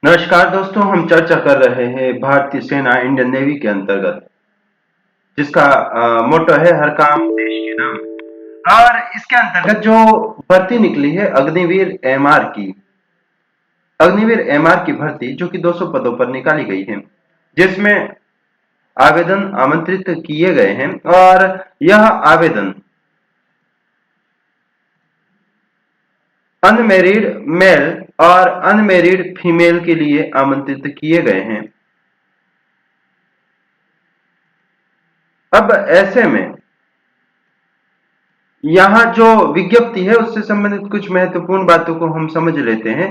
नमस्कार दोस्तों, हम चर्चा कर रहे हैं भारतीय सेना इंडियन नेवी के अंतर्गत, जिसका मोटो है हर काम देश के नाम। और इसके अंतर्गत जो भर्ती निकली है अग्निवीर एमआर की, अग्निवीर एमआर की भर्ती जो कि 200 पदों पर निकाली गई है, जिसमें आवेदन आमंत्रित किए गए हैं। और यह आवेदन अनमेरिड मेल और अनमेरिड फीमेल के लिए आमंत्रित किए गए हैं। अब ऐसे में यहाँ जो विज्ञप्ति है उससे संबंधित कुछ महत्वपूर्ण बातों को हम समझ लेते हैं।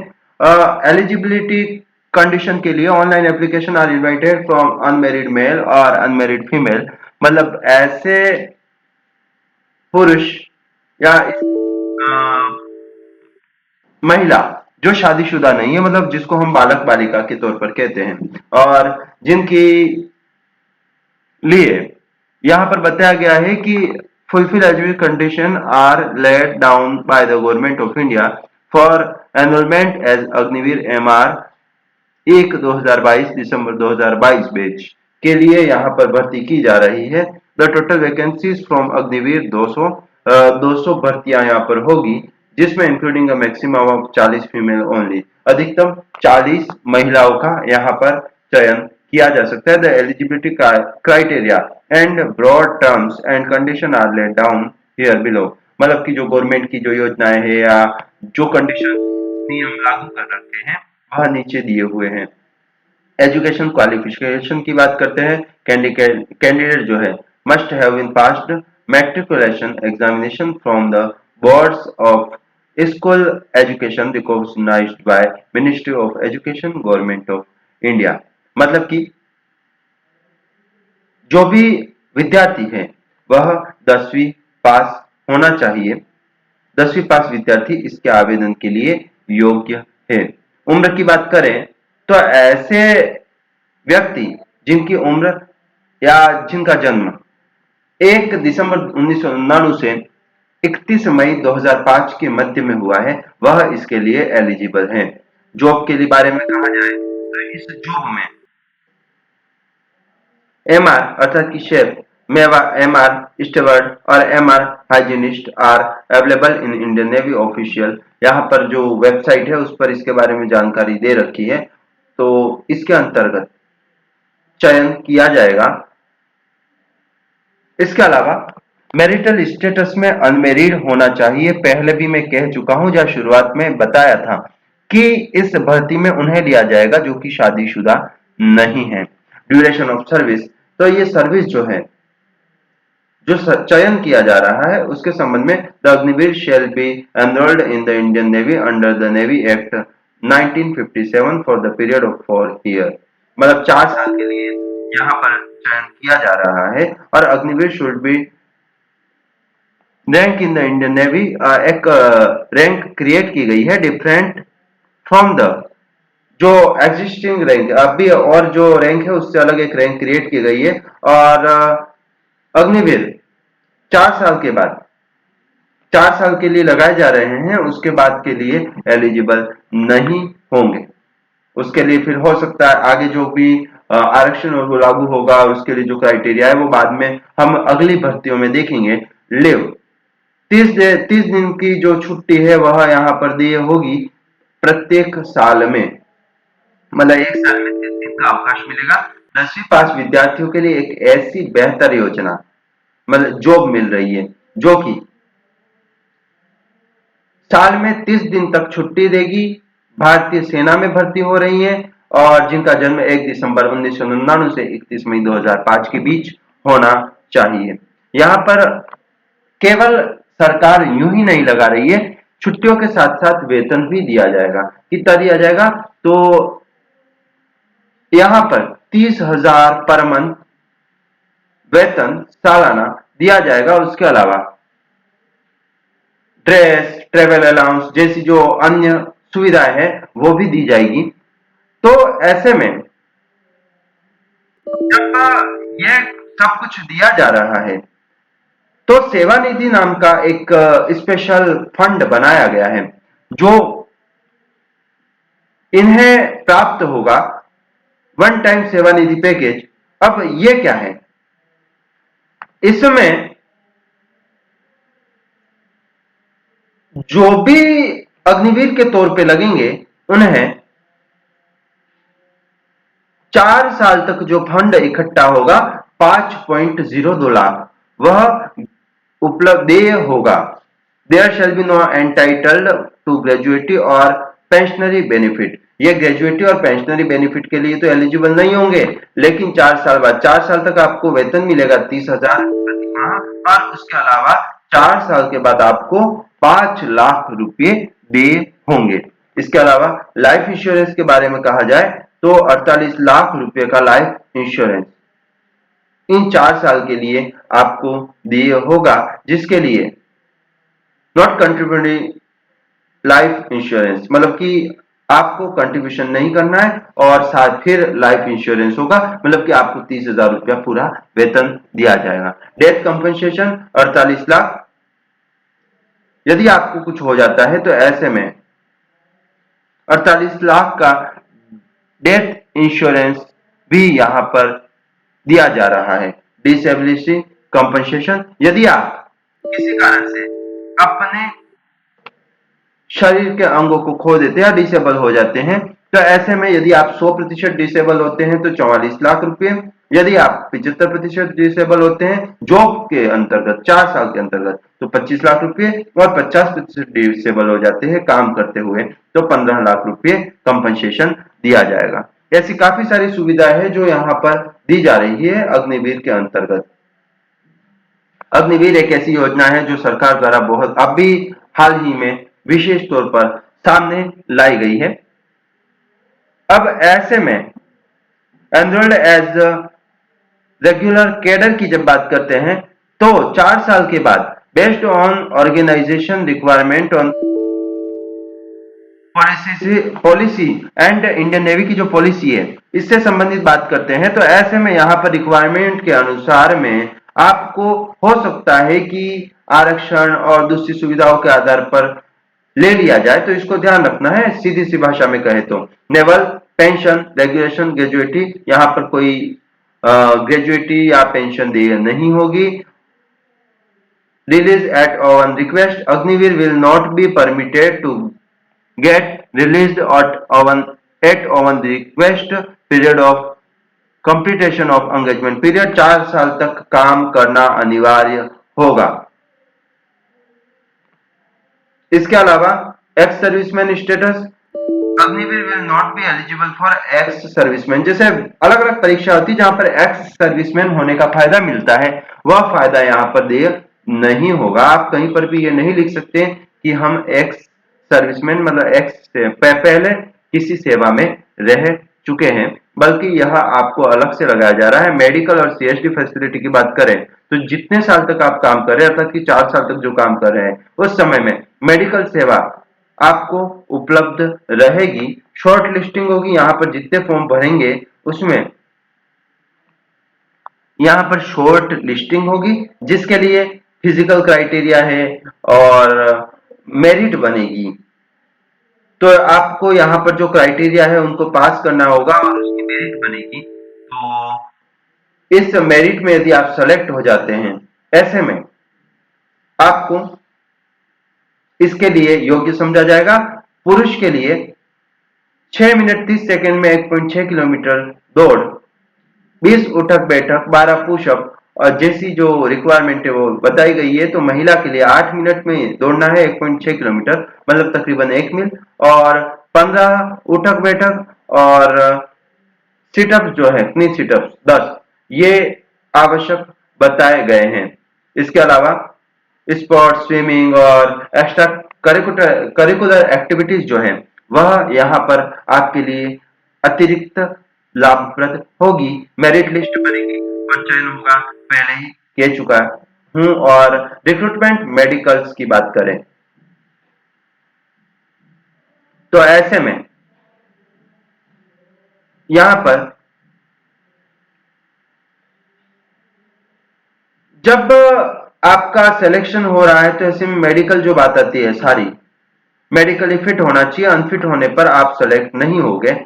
एलिजिबिलिटी कंडीशन के लिए online application are invited from unmarried male और अनमेरिड फीमेल, मतलब ऐसे पुरुष या महिला जो शादीशुदा नहीं है, मतलब जिसको हम बालक बालिका के तौर पर कहते हैं, और जिनकी लिए यहाँ पर बताया गया है कि fulfill eligibility condition are laid down by the government of India for enrollment as Agniveer MR 1/2022 December 2022 batch के लिए यहाँ पर भर्ती की जा रही है। The total vacancies from Agniveer 200 भर्तियां यहाँ पर होगी, जिसमें including maximum of 40 female only, अधिकतम 40 महिलाओं का यहाँ पर चयन किया जा सकता है। The eligibility criteria and broad terms and condition are laid down here below, मतलब कि जो गवर्नमेंट की जो योजनाएं है या जो कंडीशन नियम लागू कर रखे हैं वह नीचे दिए हुए हैं। एजुकेशन क्वालिफिकेशन की बात करते हैं। कैंडिडेट जो है must have been passed matriculation examination from the boards of school education recognised by ministry of education government of India, मतलब कि जो भी विद्यार्थी है वह 10वीं पास होना चाहिए। 10वीं पास विद्यार्थी इसके आवेदन के लिए योग्य है। उम्र की बात करें तो ऐसे व्यक्ति जिनकी उम्र या जिनका जन्म 1 दिसंबर 1999 से 31 मई 2005 के मध्य में हुआ है, वह इसके लिए एलिजिबल है। जॉब के लिए बारे में कहा जाए तो इस जॉब में एमआर अर्थात कि शेफ, मेवा, एमआर स्टेवर्ड और MR hygienist are available in Indian navy official. यहाँ पर जो वेबसाइट है उस पर इसके बारे में जानकारी दे रखी है, तो इसके अंतर्गत चयन किया जाएगा। इसके अलावा मैरिटल स्टेटस में अनमेरिड होना चाहिए। पहले भी मैं कह चुका हूं, जब शुरुआत में बताया था कि इस भर्ती में उन्हें लिया जाएगा जो कि शादीशुदा नहीं है। ड्यूरेशन ऑफ सर्विस, तो ये सर्विस जो है, जो चयन किया जा रहा है उसके संबंध में, the Agniveer shall be enrolled in the Indian navy under the navy act 1957 for the period of 4 year, मतलब 4 साल के लिए यहाँ पर चयन किया जा रहा है। और Agniveer should be rank in the Indian navy, एक रैंक क्रिएट की गई है डिफरेंट फ्रॉम द जो एग्जिस्टिंग रैंक अभी, और जो रैंक है उससे अलग एक रैंक क्रिएट की गई है। और अग्निवीर 4 साल के बाद 4 साल के लिए लगाए जा रहे हैं, उसके बाद के लिए एलिजिबल नहीं होंगे। उसके लिए फिर हो सकता है आगे जो भी आरक्षण और वो लागू होगा, उसके लिए जो क्राइटेरिया है वो बाद में हम अगली भर्तियों में देखेंगे। लिव 30 दिन की जो छुट्टी है वह यहाँ पर दी होगी प्रत्येक साल में, मतलब एक साल में 30 दिन का अवकाश मिलेगा। 10वीं पास विद्यार्थियों के लिए एक ऐसी बेहतर योजना, मतलब जॉब मिल रही है जो कि साल में 30 दिन तक छुट्टी देगी, भारतीय सेना में भर्ती हो रही है और जिनका जन्म 1 दिसंबर 1999 से 31 मई 2005 के बीच होना चाहिए। यहाँ पर केवल सरकार यूं ही नहीं लगा रही है, छुट्टियों के साथ साथ वेतन भी दिया जाएगा। कितना दिया जाएगा? तो यहाँ पर 30,000 पर मंथ वेतन सालाना दिया जाएगा। उसके अलावा ड्रेस, ट्रेवल अलाउंस जैसी जो अन्य सुविधाएं हैं वो भी दी जाएगी। तो ऐसे में जब ये सब कुछ दिया जा रहा है तो सेवा निधि नाम का एक स्पेशल फंड बनाया गया है, जो इन्हें प्राप्त होगा वन टाइम सेवानिधि पैकेज। अब ये क्या है? इसमें जो भी अग्निवीर के तौर पे लगेंगे उन्हें 4 साल तक जो फंड इकट्ठा होगा 5.02 लाख वह उपलब्ध देय होगा। There shall be no entitled to gratuity और पेंशनरी बेनिफिट। ये ग्रेजुएटी और पेंशनरी बेनिफिट के लिए तो एलिजिबल नहीं होंगे, लेकिन 4 साल बाद 4 साल तक आपको वेतन मिलेगा 30,000 प्रति माह, और उसके अलावा 4 साल के बाद आपको 5 लाख रुपए देय होंगे। इसके अलावा लाइफ इंश्योरेंस के बारे में कहा जाए तो 48 लाख रुपए का लाइफ इंश्योरेंस इन 4 साल के लिए आपको दिए होगा, जिसके लिए नॉट कंट्रीब्यूटिंग लाइफ इंश्योरेंस मतलब कि आपको कंट्रीब्यूशन नहीं करना है और साथ फिर लाइफ इंश्योरेंस होगा, मतलब कि आपको 30,000 रुपया पूरा वेतन दिया जाएगा। Death compensation 48 lakh. यदि आपको कुछ हो जाता है तो ऐसे में 48 लाख का डेथ इंश्योरेंस भी यहां पर दिया जा रहा है। डिसेबिलिटी कंपनसेशन, यदि आप किसी कारण से अपने शरीर के अंगों को खो देते हैं या डिसेबल हो जाते हैं, तो ऐसे में यदि आप 100% डिसेबल होते हैं तो 44 लाख रुपए, यदि आप 75% डिसेबल होते हैं जॉब के अंतर्गत 4 साल के अंतर्गत तो 25 लाख रुपए, और 50% डिसेबल हो जाते हैं काम करते हुए तो 15 लाख रुपए कंपनसेशन दिया जाएगा। ऐसी काफी सारी सुविधाएं हैं जो यहाँ पर दी जा रही है अग्निवीर के अंतर्गत। अग्निवीर एक ऐसी योजना है जो सरकार द्वारा बहुत अभी हाल ही में विशेष तौर पर सामने लाई गई है। अब ऐसे में एनरोल्ड एज रेगुलर कैडर की जब बात करते हैं तो 4 साल के बाद based on organisation requirement on policy and Indian navy की जो पॉलिसी है इससे संबंधित बात करते हैं, तो ऐसे में यहाँ पर रिक्वायरमेंट के अनुसार में आपको हो सकता है कि आरक्षण और दूसरी सुविधाओं के आधार पर ले लिया जाए, तो इसको ध्यान रखना है। सीधी सी भाषा में कहे तो नेवल पेंशन रेगुलेशन ग्रेजुएटी, यहाँ पर कोई ग्रेजुएटी या पेंशन देय नहीं होगी। Release at on request, Agniveer will not be permitted to get released at on the request। period of completion of engagement period, 4 साल तक काम करना अनिवार्य होगा। इसके अलावा ex serviceman status, Agniveer will not be eligible for ex serviceman. जैसे अलग अलग परीक्षा होती है जहां पर एक्स सर्विसमैन होने का फायदा मिलता है, वह फायदा यहाँ पर देय नहीं होगा। आप कहीं पर भी ये नहीं लिख सकते कि हम एक्स सर्विसमैन मतलब एक्स से पहले किसी सेवा में रह चुके हैं, बल्कि यह आपको अलग से लगाया जा रहा है। मेडिकल और सीएसडी फैसिलिटी की बात करें तो जितने साल तक आप काम कर रहे हैं, अर्थात कि 4 साल तक जो काम कर रहे हैं उस समय में मेडिकल सेवा आपको उपलब्ध रहेगी। शॉर्ट लिस्टिंग होगी, यहाँ पर जितने फॉर्म भरेंगे उसमें यहाँ पर शॉर्ट लिस्टिंग होगी, जिसके लिए फिजिकल क्राइटेरिया है और मेरिट बनेगी। तो आपको यहाँ पर जो क्राइटेरिया है उनको पास करना होगा और उसकी मेरिट बनेगी। तो इस मेरिट में यदि आप सेलेक्ट हो जाते हैं, ऐसे में आपको इसके लिए योग्य समझा जाएगा। पुरुष के लिए 6 मिनट 30 सेकंड में 1.6 किलोमीटर दौड़, 20 उठक बैठक, 12 पुशअप और जैसी जो रिक्वायरमेंट है वो बताई गई है। तो महिला के लिए 8 मिनट में दौड़ना है 1.6 किलोमीटर मतलब तकरीबन 1 मील, और 15 उठक बैठक और सिटअप्स जो है इतनी सिटअप्स 10 ये आवश्यक बताए गए हैं। इसके अलावा स्पोर्ट्स स्विमिंग और एक्स्ट्रा करिकुलर एक्टिविटीज जो है वह यहाँ पर आपके लिए अतिरिक्त लाभप्रद होगी। मेरिट लिस्ट बनेगी और चयन होगा, पहले ही कह चुका हूं। और रिक्रूटमेंट मेडिकल्स की बात करें तो ऐसे में यहां पर जब आपका सिलेक्शन हो रहा है तो ऐसे में मेडिकल जो बात आती है सारी मेडिकली फिट होना चाहिए, अनफिट होने पर आप सेलेक्ट नहीं होंगे।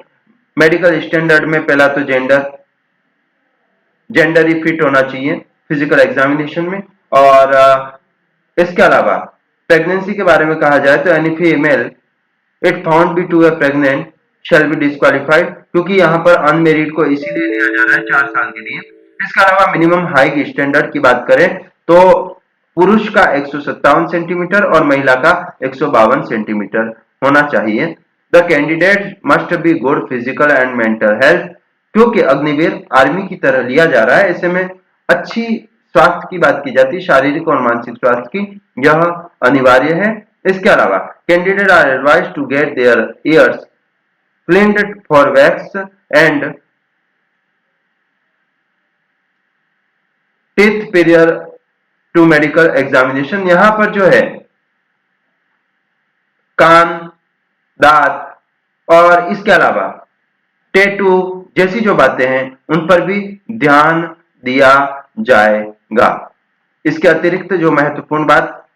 मेडिकल स्टैंडर्ड में पहला तो जेंडर ही फिट होना चाहिए फिजिकल एग्जामिनेशन में। और इसके अलावा प्रेगनेंसी के बारे में कहा जाए तो any female it found be to a pregnant shall be disqualified, क्योंकि यहाँ पर अनमेरिड को इसीलिए लिया जा रहा है 4 साल के लिए। इसके अलावा मिनिमम हाइट स्टैंडर्ड की बात करें तो पुरुष का 157 सेंटीमीटर और महिला का 152 सेंटीमीटर होना चाहिए। The candidate must be good physical and mental health, क्योंकि अग्निवीर आर्मी की तरह लिया जा रहा है, ऐसे में अच्छी स्वास्थ्य की बात की जाती है, शारीरिक और मानसिक स्वास्थ्य की, यह अनिवार्य है। इसके अलावा candidate are advise to get their ears cleaned for wax and teeth prior to medical examination. यहां पर जो है कान, दांत और इसके अलावा टैटू जैसी जो बातें हैं उन पर भी ध्यान दिया जाएगा। इसके अतिरिक्त जो महत्वपूर्ण बात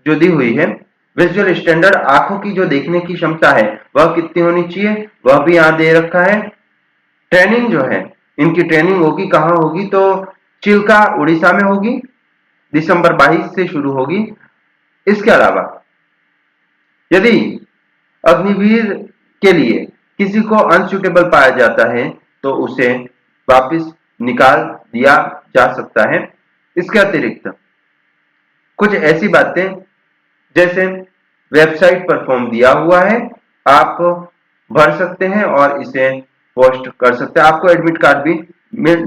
जो दी हुई है, विजुअल स्टैंडर्ड आंखों की जो देखने की क्षमता है वह कितनी होनी चाहिए वह भी यहां दे रखा है। ट्रेनिंग जो है, इनकी ट्रेनिंग होगी कहां होगी तो चिल्का उड़ीसा में होगी, दिसंबर 22 से शुरू होगी। इसके अलावा यदि अग्निवीर के लिए किसी को अनसुटेबल पाया जाता है तो उसे वापस निकाल दिया जा सकता है। इसके अतिरिक्त कुछ ऐसी बातें जैसे वेबसाइट पर फॉर्म दिया हुआ है, आप भर सकते हैं और इसे पोस्ट कर सकते हैं। आपको एडमिट कार्ड भी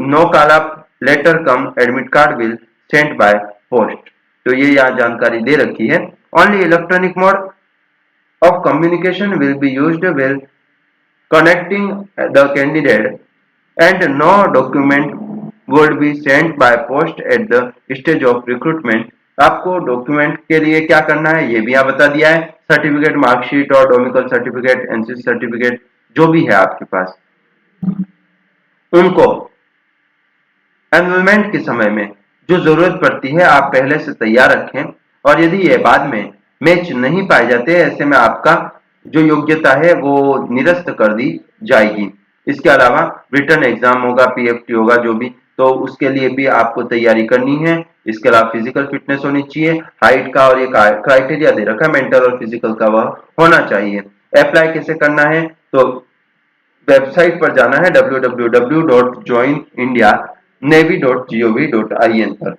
no call letter cum admit card will sent by post, तो ये यहाँ जानकारी दे रखी है। Only electronic mode of communication will be used while connecting the candidate and no document would be sent by post at the stage of recruitment। आपको document के लिए क्या करना है ये भी यहाँ बता दिया है। सर्टिफिकेट, मार्कशीट और डोमिकल सर्टिफिकेट, एनसीसी सर्टिफिकेट जो भी है आपके पास, उनको एनरोलमेंट के समय में जो जरूरत पड़ती है आप पहले से तैयार रखें, और यदि ये बाद में मैच नहीं पाए जाते ऐसे में आपका जो योग्यता है वो निरस्त कर दी जाएगी। इसके अलावा रिटर्न एग्जाम होगा, पीएफटी होगा जो भी, तो उसके लिए भी आपको तैयारी करनी है। इसके अलावा फिजिकल फिटनेस होनी चाहिए, हाइट का और ये क्राइटेरिया दे रखा है मेंटल और फिजिकल का वह होना चाहिए। अप्लाई कैसे करना है तो वेबसाइट पर जाना है www.joinindianavy.gov.in पर,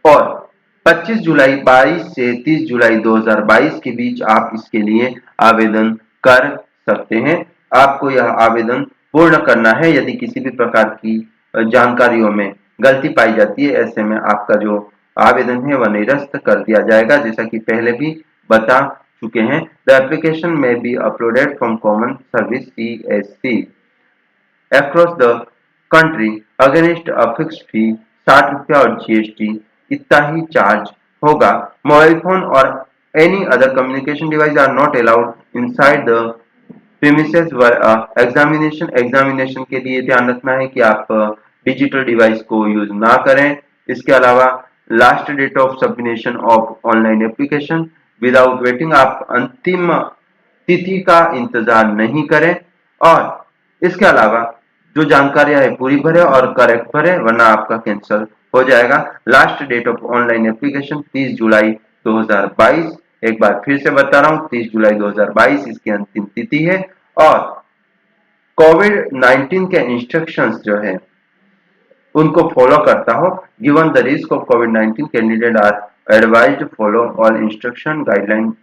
और 25 जुलाई 22 से 30 जुलाई 2022 के बीच आप इसके लिए आवेदन कर सकते हैं। आपको यह आवेदन पूर्ण करना है। यदि किसी भी प्रकार की जानकारियों में गलती पाई जाती है ऐसे में आपका जो आवेदन है वह निरस्त कर दिया जाएगा, जैसा कि पहले भी बता चुके हैं। द एप्लीकेशन में be uploaded from common service CSC across the country against a fixed fee 60 रुपया और GST इतना ही चार्ज होगा। मोबाइल फोन और any other communication device are not allowed inside the premises where examination के लिए ध्यान रखना है कि आप डिजिटल डिवाइस को यूज ना करें। इसके अलावा last date of submission of online application without waiting, आप अंतिम तिथि का इंतजार नहीं करें, और इसके अलावा जो जानकारियां है पूरी भरे और करेक्ट भरे वरना आपका कैंसिल हो जाएगा। Last date of online application 30 July 2022, एक बार फिर से बता रहा हूँ 30 जुलाई 2022 इसकी अंतिम तिथि है। और कोविड-19 के इंस्ट्रक्शंस जो है उनको फॉलो करता हो। गिवन द रिस्क ऑफ कोविड-19 candidate are advised follow all instruction guideline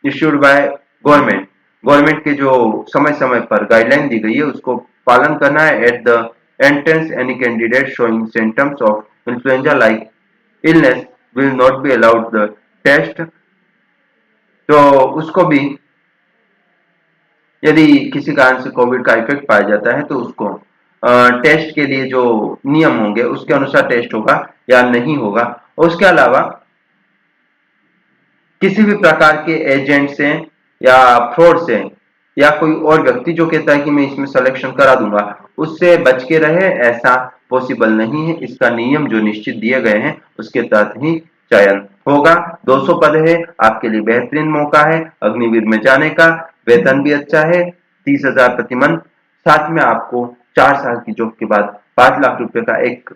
issued by government. Government के जो समय समय पर गाइडलाइन दी गई है उसको पालन करना है। At the entrance any candidate showing symptoms of influenza like illness will not be allowed the test, तो उसको भी यदि किसी कारण से कोविड का इफेक्ट पाया जाता है तो उसको टेस्ट के लिए जो नियम होंगे उसके अनुसार टेस्ट होगा या नहीं होगा। उसके अलावा किसी भी प्रकार के एजेंट से या फ्रॉड से या कोई और व्यक्ति जो कहता है कि मैं इसमें सिलेक्शन करा दूंगा उससे बच के रहे, ऐसा पॉसिबल नहीं है। इसका नियम जो निश्चित दिए गए हैं उसके तहत ही चयन होगा। 200 पद है, आपके लिए बेहतरीन मौका है अग्निवीर में जाने का। वेतन भी अच्छा है, 30,000 प्रति मंथ। साथ में आपको 4 साल की जॉब के बाद 5 लाख रुपए का एक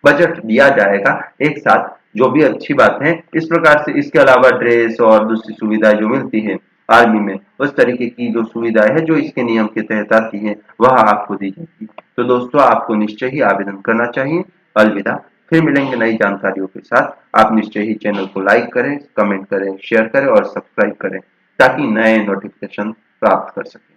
बजट दिया जाएगा एक साथ, जो भी अच्छी बात है। इस प्रकार से इसके अलावा ड्रेस और दूसरी सुविधाएं जो मिलती है आर्मी में, उस तरीके की जो सुविधाएं है जो इसके नियम के तहत आती है वह आपको दी जाएगी। तो दोस्तों आपको निश्चय ही आवेदन करना चाहिए। अलविदा, फिर मिलेंगे नई जानकारियों के साथ। आप निश्चय ही चैनल को लाइक करें, कमेंट करें, शेयर करें और सब्सक्राइब करें ताकि नए नोटिफिकेशन प्राप्त कर सकें।